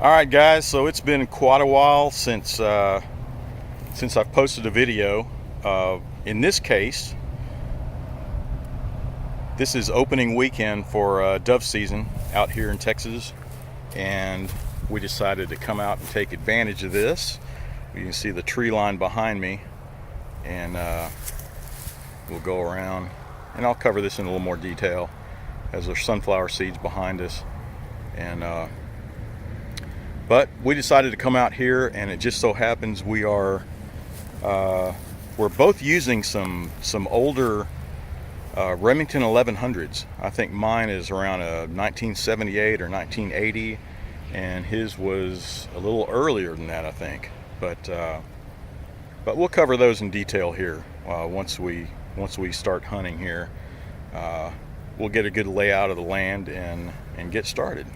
All right, guys. So it's been quite a while since I've posted a video. In this case, this is opening weekend for dove season out here in Texas, and we decided to come out and take advantage of this. You can see the tree line behind me, and we'll go around, and I'll cover this in a little more detail as there's sunflower seeds behind us. And but we decided to come out here, and it just so happens we're both using some older Remington 1100s. I think mine is around a 1978 or 1980, and his was a little earlier than that, I think. But we'll cover those in detail here once we start hunting here. We'll get a good layout of the land and get started.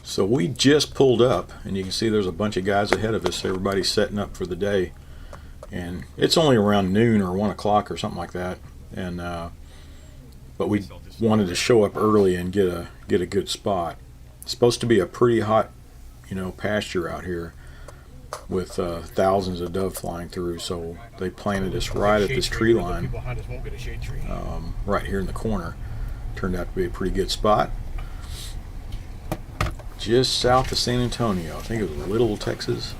So we just pulled up, and you can see there's a bunch of guys ahead of us. Everybody's setting up for the day, and it's only around noon or 1 o'clock or something like that. And but we wanted to show up early and get a good spot. It's supposed to be a pretty hot, pasture out here with thousands of dove flying through. So they planted us right at this tree line, right here in the corner. Turned out to be a pretty good spot. Just south of San Antonio. I think it was Lytle, Texas.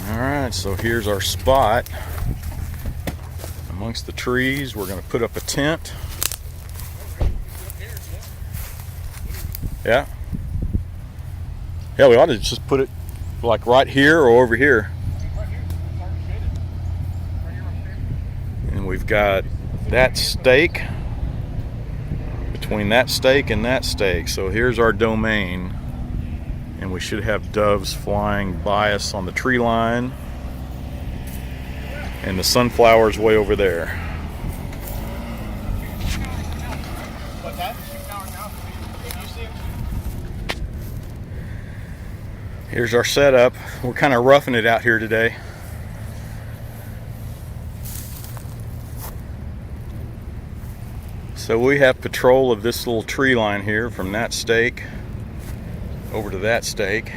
Alright, so here's our spot. Amongst the trees, we're going to put up a tent. Yeah. Yeah, we ought to just put it like right here or over here. And we've got that stake. Between that stake and that stake. So here's our domain, and we should have doves flying by us on the tree line, and the sunflowers way over there. Here's our setup. We're kind of roughing it out here today. So we have patrol of this little tree line here from that stake over to that stake,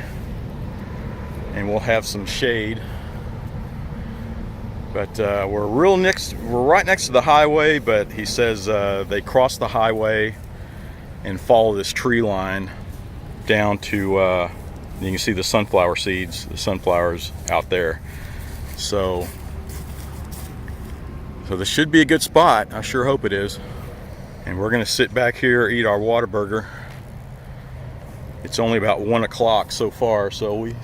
and we'll have some shade. But we're right next to the highway, but he says they cross the highway and follow this tree line down to you can see the sunflower seeds, the sunflowers out there. So this should be a good spot. I sure hope it is. And we're going to sit back here, eat our Whataburger. It's only about 1 o'clock so far, so we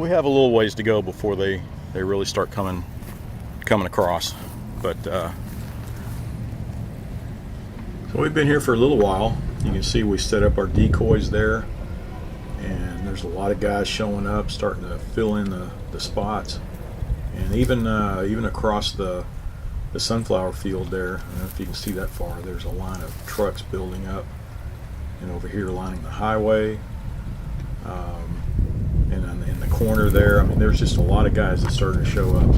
have a little ways to go before they really start coming across. But so we've been here for a little while. You can see we set up our decoys there, and there's a lot of guys showing up, starting to fill in the spots, and even across the sunflower field there. I don't know if you can see that far. There's a line of trucks building up, and over here lining the highway, and in the corner there. I mean, there's just a lot of guys that started to show up.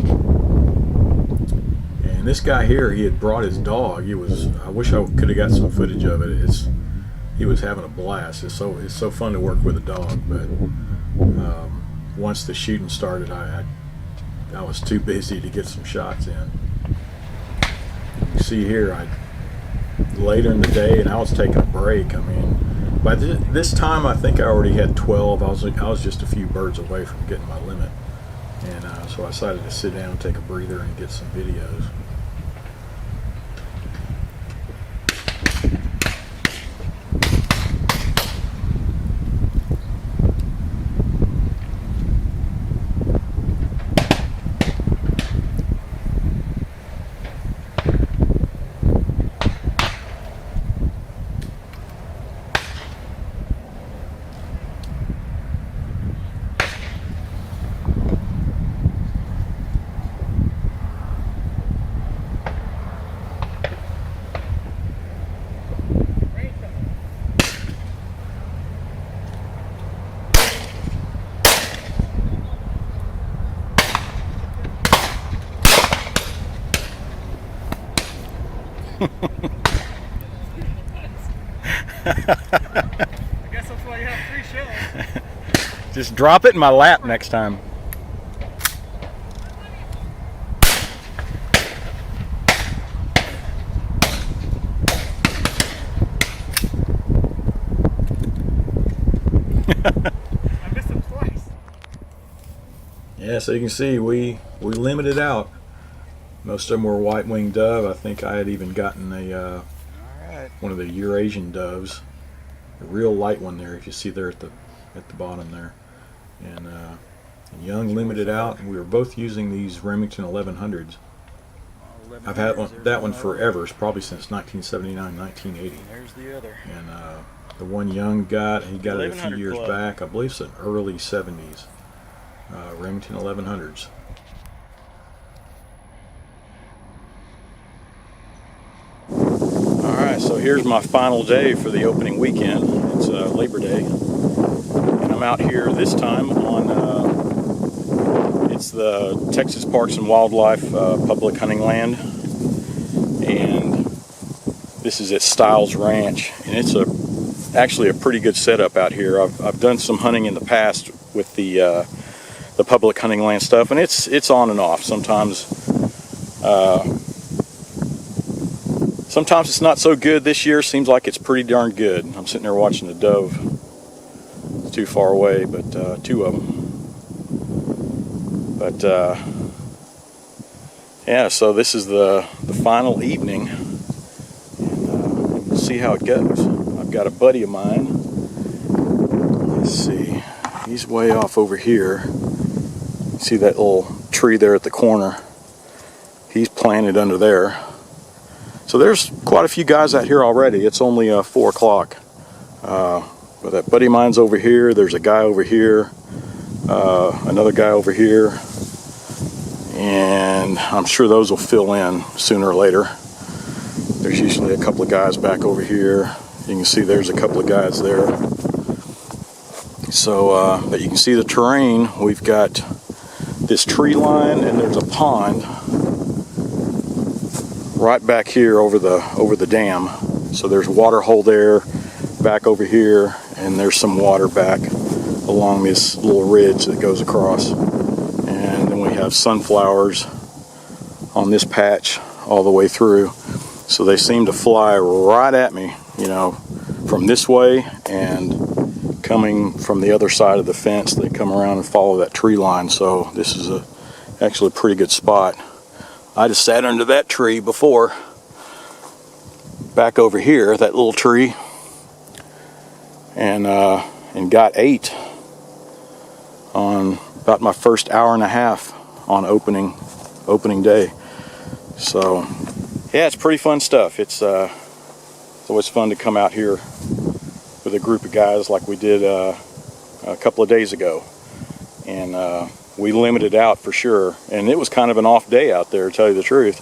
And this guy here, he had brought his dog. I wish I could have got some footage of it. He was having a blast. It's so fun to work with a dog. But once the shooting started, I was too busy to get some shots in. You see here, later in the day, and I was taking a break. I mean, by this time, I think I already had 12. I was just a few birds away from getting my limit, and so I decided to sit down, take a breather, and get some videos. guess that's why you have 3 shells. Just drop it in my lap next time. I missed him twice. Yeah, so you can see we limited out. Most of them were white-winged dove. I think I had even gotten a one of the Eurasian doves, a real light one there. If you see there at the bottom there, and young limited out. And we were both using these Remington 1100s. I've had that one forever. It's probably since 1979, 1980. There's the other. And the one young got, he got it a few years back. I believe it's an early 70s. Remington 1100s. Alright, so here's my final day for the opening weekend. It's Labor Day. And I'm out here this time on, it's the Texas Parks and Wildlife Public Hunting Land. And this is at Stiles Ranch. And it's actually a pretty good setup out here. I've done some hunting in the past with the public hunting land stuff, and it's on and off. Sometimes it's not so good. This year seems like it's pretty darn good. I'm sitting there watching the dove. It's too far away, but 2 of them. But yeah, so this is the final evening, and we'll see how it goes. I've got a buddy of mine. Let's see. He's way off over here. See that little tree there at the corner? He's planted under there. So there's quite a few guys out here already. It's only 4 o'clock. But that buddy of mine's over here. There's a guy over here. Another guy over here. And I'm sure those will fill in sooner or later. There's usually a couple of guys back over here. You can see there's a couple of guys there. So, but you can see the terrain. We've got this tree line, and there's a pond right back here over the dam. So there's a water hole there, back over here, and there's some water back along this little ridge that goes across. And then we have sunflowers on this patch all the way through. So they seem to fly right at me, you know, from this way, and coming from the other side of the fence. They come around and follow that tree line. So this is actually a pretty good spot. I just sat under that tree before, back over here, that little tree, and got 8 on about my first hour and a half on opening day. So yeah, it's pretty fun stuff. It's always fun to come out here with a group of guys like we did a couple of days ago, and we limited out for sure. And it was kind of an off day out there, to tell you the truth,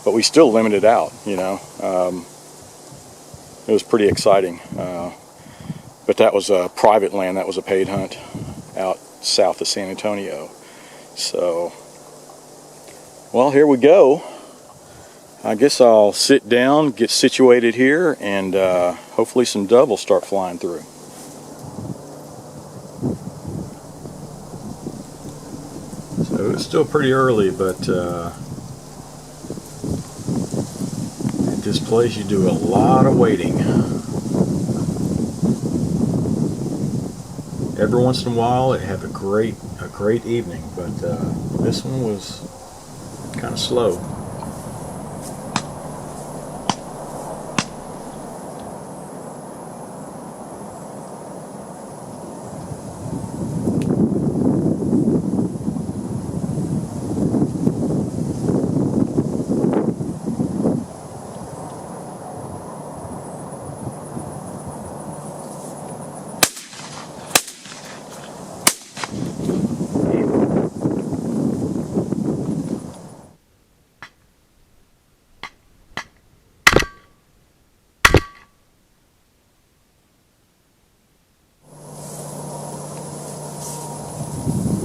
but we still limited out, you know. It was pretty exciting, but that was private land. That was a paid hunt out south of San Antonio. So, well, here we go. I guess I'll sit down, get situated here, and hopefully some dove will start flying through. So it's still pretty early, but at this place you do a lot of waiting. Every once in a while it have a great evening, but this one was kind of slow.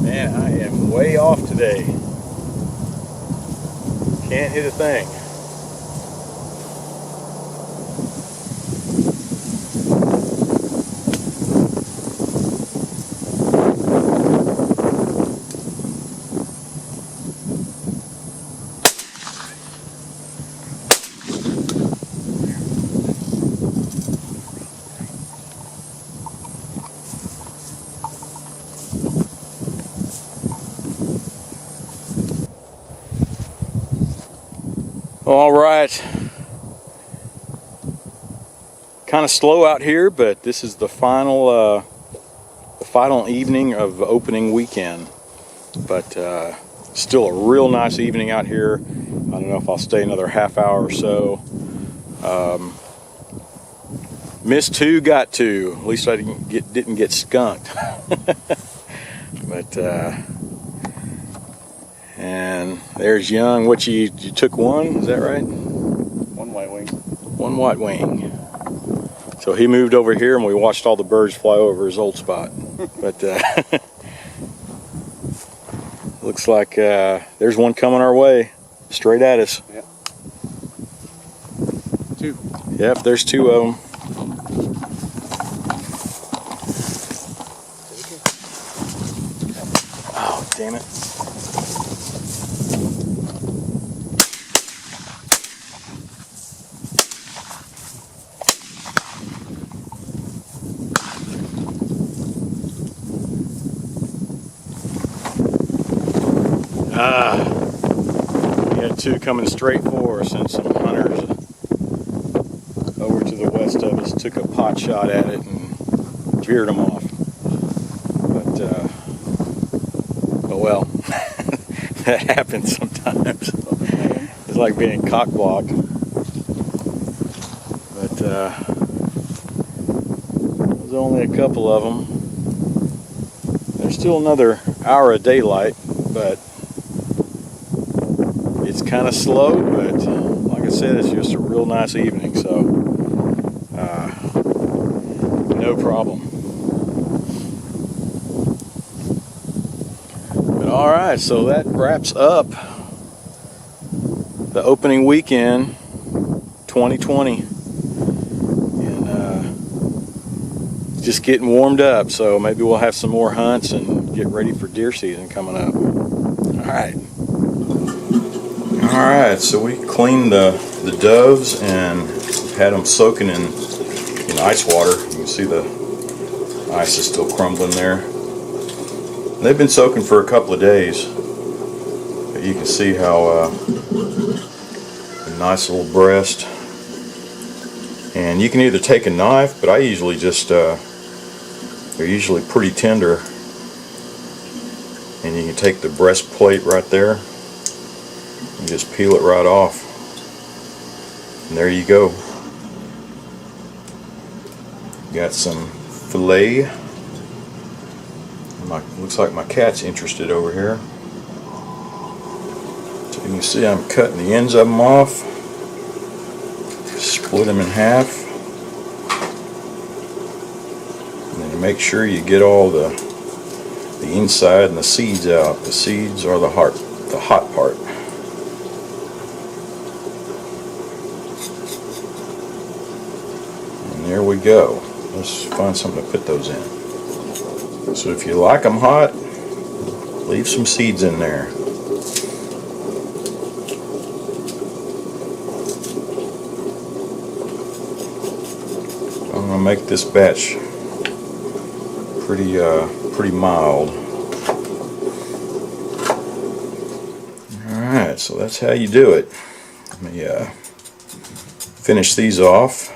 Man, I am way off today. Can't hit a thing. All right. Kind of slow out here, but this is the final evening of opening weekend. But still a real nice evening out here. I don't know if I'll stay another half hour or so. Missed two, got two. At least I didn't get skunked. But and there's Young. What you took one? Is that right? One white wing. One white wing. So he moved over here, and we watched all the birds fly over his old spot. But looks like there's one coming our way, straight at us. Yep. Two. Yep, there's two of them. Oh, damn it. We had two coming straight for us, and some hunters over to the west of us took a pot shot at it and veered them off. But oh well, that happens sometimes. It's like being cock blocked. But there's only a couple of them. There's still another hour of daylight, but it's kind of slow. But like I said, it's just a real nice evening, so no problem. But all right, so that wraps up the opening weekend 2020, and just getting warmed up. So maybe we'll have some more hunts and get ready for deer season coming up. All right, so we cleaned the doves and had them soaking in ice water. You can see the ice is still crumbling there. They've been soaking for a couple of days. But you can see how a nice little breast. And you can either take a knife, but I usually just they're usually pretty tender. And you can take the breastplate right there and just peel it right off. And there you go. Got some filet. Looks like my cat's interested over here. So you can see I'm cutting the ends of them off. Split them in half. And then make sure you get all the inside and the seeds out. The seeds are the hot part. And there we go. Let's find something to put those in. So if you like them hot, leave some seeds in there. I'm gonna make this batch pretty mild. Alright, so that's how you do it. Let me finish these off.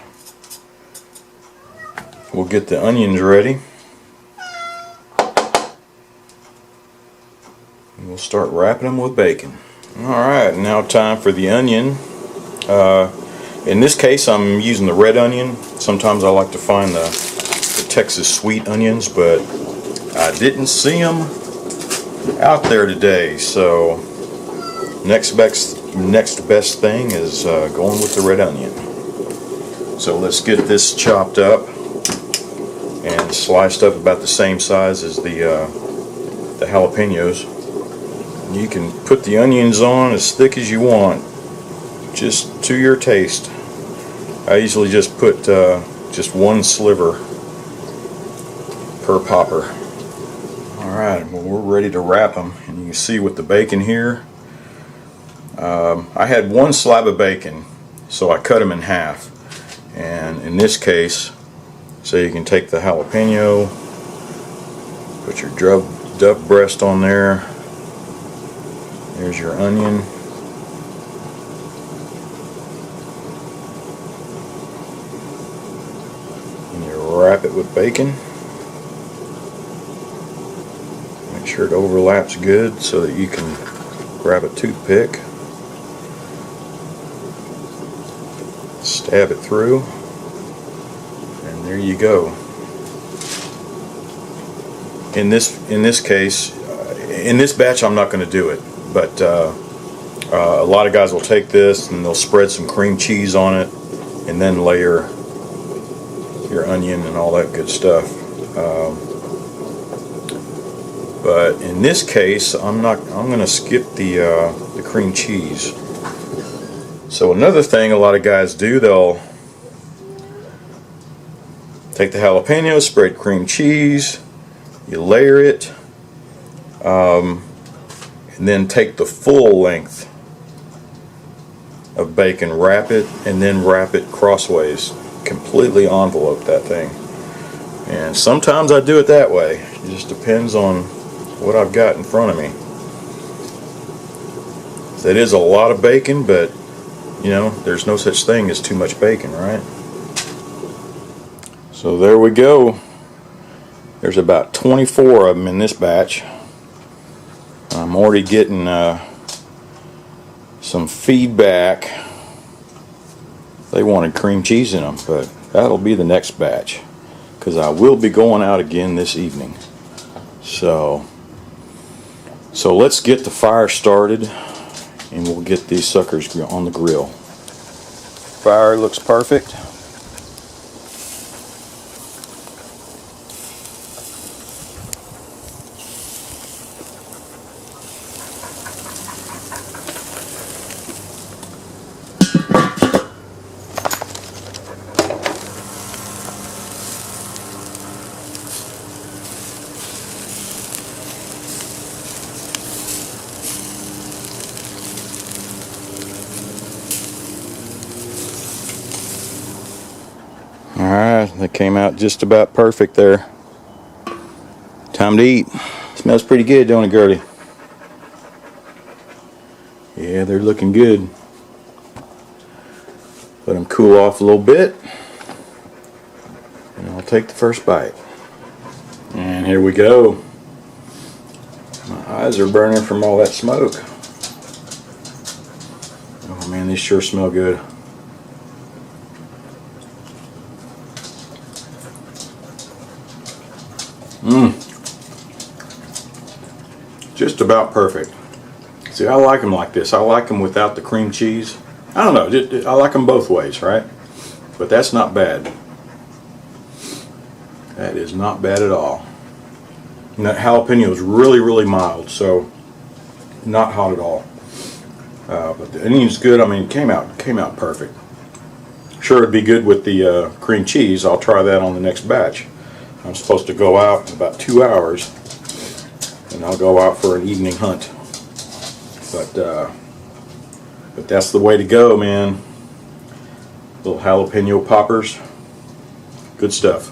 We'll get the onions ready. And we'll start wrapping them with bacon. Alright, now time for the onion. In this case I'm using the red onion. Sometimes I like to find the Texas sweet onions, but I didn't see them out there today, so next best thing is going with the red onion. So let's get this chopped up and sliced up about the same size as the jalapenos. You can put the onions on as thick as you want, just to your taste. I usually just put just one sliver per popper. Alright, well, we're ready to wrap them, and you can see with the bacon here, I had one slab of bacon, so I cut them in half. And in this case, so you can take the jalapeno, put your duck breast on there, there's your onion, it with bacon. Make sure it overlaps good so that you can grab a toothpick, stab it through, and there you go. In this case, in this batch, I'm not going to do it, but a lot of guys will take this and they'll spread some cream cheese on it, and then layer your onion and all that good stuff. But in this case, I'm going to skip the cream cheese. So another thing a lot of guys do, they'll take the jalapeno, spread cream cheese, you layer it, and then take the full length of bacon, wrap it, and then wrap it crossways, completely envelope that thing. And sometimes I do it that way. It just depends on what I've got in front of me. That is a lot of bacon, but you know, there's no such thing as too much bacon, right? So there we go. There's about 24 of them in this batch. I'm already getting some feedback. They wanted cream cheese in them, but that'll be the next batch, because I will be going out again this evening. So let's get the fire started, and we'll get these suckers on the grill. Fire looks perfect. Alright, that came out just about perfect there. Time to eat. Smells pretty good, don't it, Gertie? Yeah, they're looking good. Let them cool off a little bit, and I'll take the first bite. And here we go. My eyes are burning from all that smoke. Oh man, these sure smell good. Just about perfect. See, I like them like this. I like them without the cream cheese. I don't know, I like them both ways, right? But that's not bad. That is not bad at all. And that jalapeno is really, really mild, so not hot at all. But the onion's good. I mean, it came out perfect. Sure, it'd be good with the cream cheese. I'll try that on the next batch. I'm supposed to go out in about 2 hours, and I'll go out for an evening hunt. But that's the way to go, man. Little jalapeno poppers. Good stuff.